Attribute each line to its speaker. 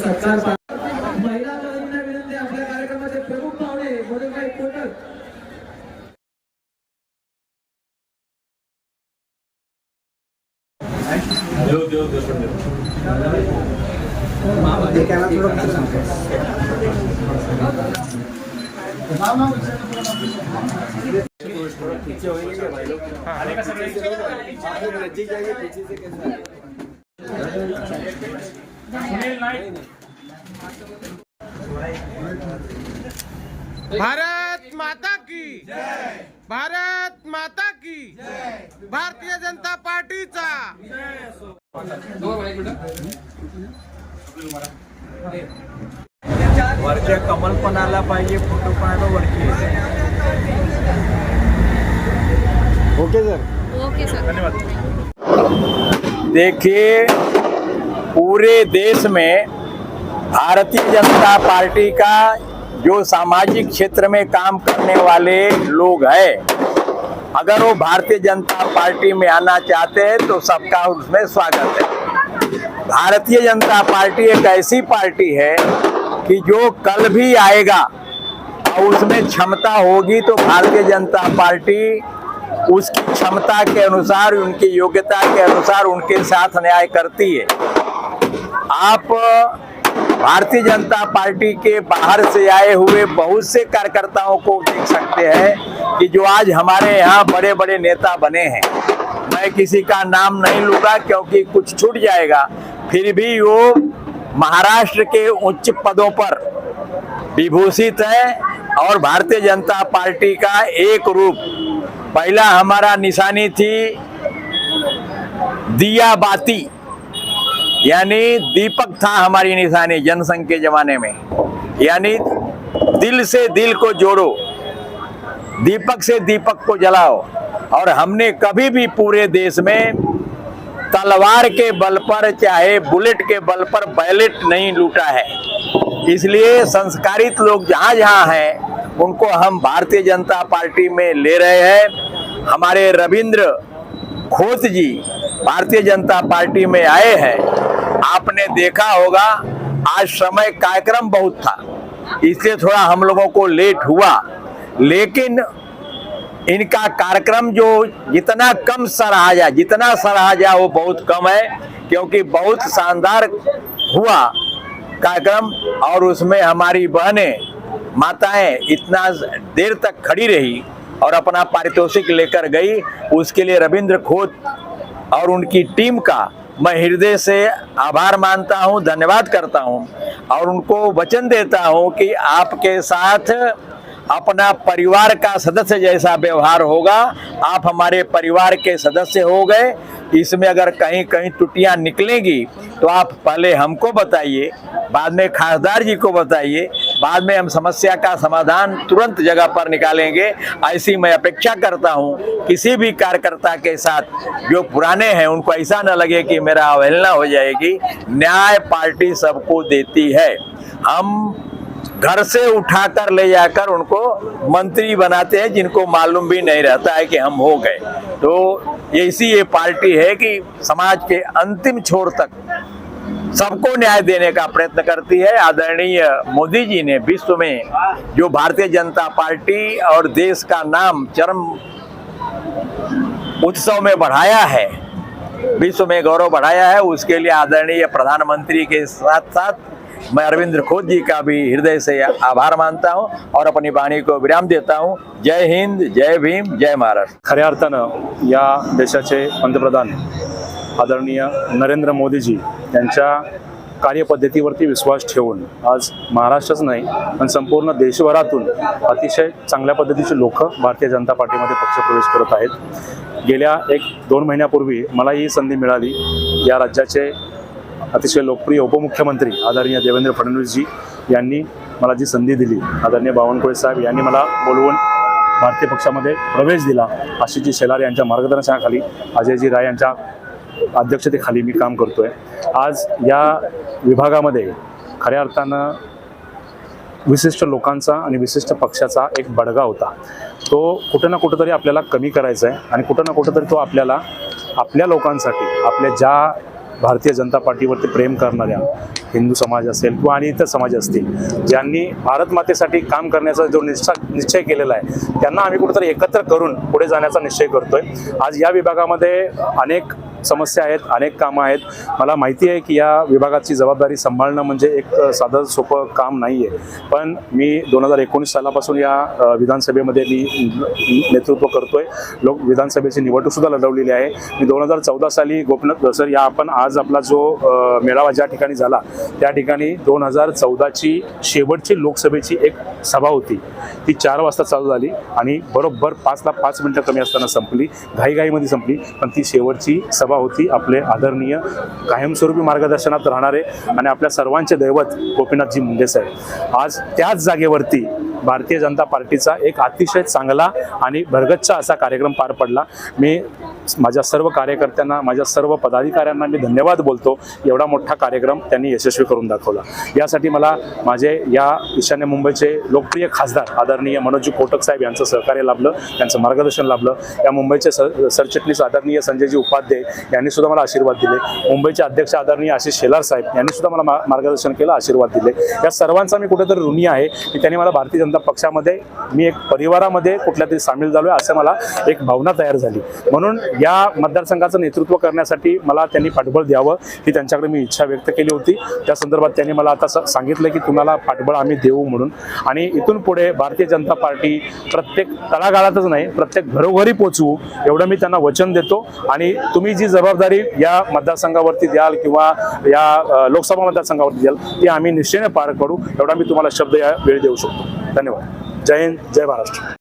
Speaker 1: सत्कार महिला भगिनींना विनंती आपल्या कार्यक्रमाचे प्रमुख पाहुणे मधुबाई कोटक
Speaker 2: भारत माता की जय, भारत माता की जय, भारतीय जनता पार्टीचा
Speaker 3: वरच्या कमल पण आला पाहिजे, फोटो पण आला वरची। ओके सर,
Speaker 4: ओके सर,
Speaker 3: धन्यवाद। देखिए, पूरे देश में भारतीय जनता पार्टी का जो सामाजिक क्षेत्र में काम करने वाले लोग हैं, अगर वो भारतीय जनता पार्टी में आना चाहते हैं तो सबका उसमें स्वागत है। भारतीय जनता पार्टी एक ऐसी पार्टी है कि जो कल भी आएगा और उसमें क्षमता होगी तो भारतीय जनता पार्टी उसकी क्षमता के अनुसार, उनकी योग्यता के अनुसार उनके साथ न्याय करती है। आप भारतीय जनता पार्टी के बाहर से आए हुए बहुत से कार्यकर्ताओं को देख सकते हैं कि जो आज हमारे यहाँ बड़े बड़े नेता बने हैं। मैं किसी का नाम नहीं लूंगा क्योंकि कुछ छूट जाएगा, फिर भी वो महाराष्ट्र के उच्च पदों पर विभूषित है और भारतीय जनता पार्टी का एक रूप, पहला हमारा निशानी थी दिया बाती, यानी दीपक था हमारी निशानी जनसंघ के जमाने में, यानी दिल से दिल को जोड़ो, दीपक से दीपक को जलाओ। और हमने कभी भी पूरे देश में तलवार के बल पर चाहे बुलेट के बल पर बैलेट नहीं लूटा है। इसलिए संस्कारित लोग जहाँ जहाँ हैं उनको हम भारतीय जनता पार्टी में ले रहे हैं। हमारे रविंद्र खोत जी भारतीय जनता पार्टी में आए हैं। आपने देखा होगा आज समय कार्यक्रम बहुत था, इसलिए थोड़ा हम लोगों को लेट हुआ, लेकिन इनका कार्यक्रम जो जितना कम सराहा जाए, जितना सराहा जाए वो बहुत कम है, क्योंकि बहुत शानदार हुआ कार्यक्रम और उसमें हमारी बहनें माताएं इतना देर तक खड़ी रही और अपना पारितोषिक लेकर गई। उसके लिए रविंद्र खोत और उनकी टीम का मैं हृदय से आभार मानता हूं, धन्यवाद करता हूं और उनको वचन देता हूं कि आपके साथ अपना परिवार का सदस्य जैसा व्यवहार होगा। आप हमारे परिवार के सदस्य हो गए। इसमें अगर कहीं कहीं त्रुटियां निकलेंगी तो आप पहले हमको बताइए, बाद में खासदार जी को बताइए, बाद में हम समस्या का समाधान तुरंत जगह पर निकालेंगे। ऐसी मैं अपेक्षा करता हूं। किसी भी कार्यकर्ता के साथ जो पुराने हैं उनको ऐसा न लगे कि मेरा अवहेलना हो जाएगी। न्याय पार्टी सबको देती है। हम घर से उठाकर ले जाकर उनको मंत्री बनाते हैं जिनको मालूम भी नहीं रहता है कि हम हो गए। तो ये पार्टी है कि समाज के अंतिम छोर तक सबको न्याय देने का प्रयत्न करती है। आदरणीय मोदी जी ने विश्व में जो भारतीय जनता पार्टी और देश का नाम चरम उत्सव में बढ़ाया है, विश्व में गौरव बढ़ाया है, उसके लिए आदरणीय प्रधानमंत्री के साथ साथ मैं अरविंद खोत जी का भी हृदय से आभार मानता हूं और अपनी वाणी को विराम देता हूं। जय हिंद, जय भीम, जय महाराष्ट्र।
Speaker 5: खऱ्या अर्थानं या देशाचे पंतप्रधान आदरणीय नरेंद्र मोदीजी यांच्या कार्यपद्धतीवरती विश्वास ठेवून आज महाराष्ट्रच नाही पण संपूर्ण देशभरातून अतिशय चांगल्या पद्धतीचे लोक भारतीय जनता पार्टीमध्ये पक्षप्रवेश करत आहेत। गेल्या 1-2 महिन्यापूर्वी मला ही संधी मिळाली। या राज्याचे अतिशय लोकप्रिय उपमुख्यमंत्री आदरणीय देवेंद्र फडणवीस जी यांनी मला जी संधी दिली, आदरणीय बावनकुळे साहेब यांनी मला बोलवून भारतीय पक्षामध्ये प्रवेश दिला। आशिषजी शेलार यांच्या मार्गदर्शनाखाली, अजयजी राय यांच्या अध्यक्षतेखाली मी काम करतोय। आज या विभागामध्ये खऱ्या अर्थानं विशिष्ट लोकांचा आणि विशिष्ट पक्षाचा एक बडगा होता। तो कुठं ना कुठंतरी आपल्याला कमी करायचा आहे आणि कुठं ना कुठंतरी तो आपल्याला आपल्या लोकांसाठी, आपल्या ज्या भारतीय जनता पार्टीवरती प्रेम करणाऱ्या हिंदू समाज असेल किंवा आणि इतर समाज असतील, ज्यांनी भारत मातेसाठी काम करण्याचा जो निश्चय केलेला आहे, त्यांना आम्ही कुठेतरी एकत्र करून पुढे जाण्याचा निश्चय करतोय. आज या विभागामध्ये अनेक समस्या आहेत, अनेक कामं आहेत. मला माहिती आहे की या विभागाची जबाबदारी सांभाळणं म्हणजे एक साधं सोपं काम नाही आहे. पण मी 2019 सालापासून या विधानसभेमध्ये मी नेतृत्व करतोय. विधानसभेची निवडणूकसुद्धा लढवलेली आहे. मी 2014 साली गोपीनाथ सर या आपण आज आपला जो मेळावा ज्या ठिकाणी झाला त्या ठिकाणी 2014ची शेवटची लोकसभेची एक सभा होती. ती 4 वाजता चालू झाली आणि बरोबर 5 मिनिटं कमी असताना संपली, घाईघाईमध्ये संपली. पण ती शेवटची सभा होती. आपले आदरणीय कायमस्वरूपी मार्गदर्शनात राहणारे आणि आपल्या सर्वांचे दैवत गोपीनाथजी मुंडे साहेब आज त्याच जागेवरती भारतीय जनता पार्टीचा एक अतिशय चांगला आणि भरगच्च असा कार्यक्रम पार पडला. मी माझ्या सर्व कार्यकर्त्यांना, माझ्या सर्व पदाधिकाऱ्यांना मी धन्यवाद बोलतो. एवढा मोठा कार्यक्रम त्यांनी यशस्वी करून दाखवला. यासाठी मला माझे या ईशान्य मुंबईचे लोकप्रिय खासदार आदरणीय मनोजी कोटक साहेब यांचं सहकार्य लाभलं, त्यांचं मार्गदर्शन लाभलं. या मुंबईचे सरचिटणीस आदरणीय संजयजी उपाध्याय यांनी सुद्धा मला आशीर्वाद दिले. मुंबईचे अध्यक्ष आदरणीय आशिष शेलार साहेब यांनी सुद्धा मला मार्गदर्शन केलं, आशीर्वाद दिले. या सर्वांचा मी कुठेतरी ऋणी आहे की त्यांनी मला भारतीय जनता पक्षामध्ये मी एक परिवारामध्ये कुठल्या तरी सामील झालोय असं मला एक भावना तयार झाली. म्हणून या मतदारसंघाचं नेतृत्व करण्यासाठी मला त्यांनी पाठबळ द्यावं ही त्यांच्याकडे मी इच्छा व्यक्त केली होती. त्या संदर्भात त्यांनी मला आता सांगितलं की तुम्हाला पाठबळ आम्ही देऊ म्हणून. आणि इथून पुढे भारतीय जनता पार्टी प्रत्येक तळागाळातच नाही, प्रत्येक घरोघरी पोचवू एवढं मी त्यांना वचन देतो. आणि तुम्ही जी जबाबदारी या मतदारसंघावरती द्याल किंवा या लोकसभा मतदारसंघावरती द्याल ती आम्ही निश्चयाने पार पडू एवढा मी तुम्हाला शब्द या वेळी देऊ शकतो. धन्यवाद. जय हिंद, जय महाराष्ट्र.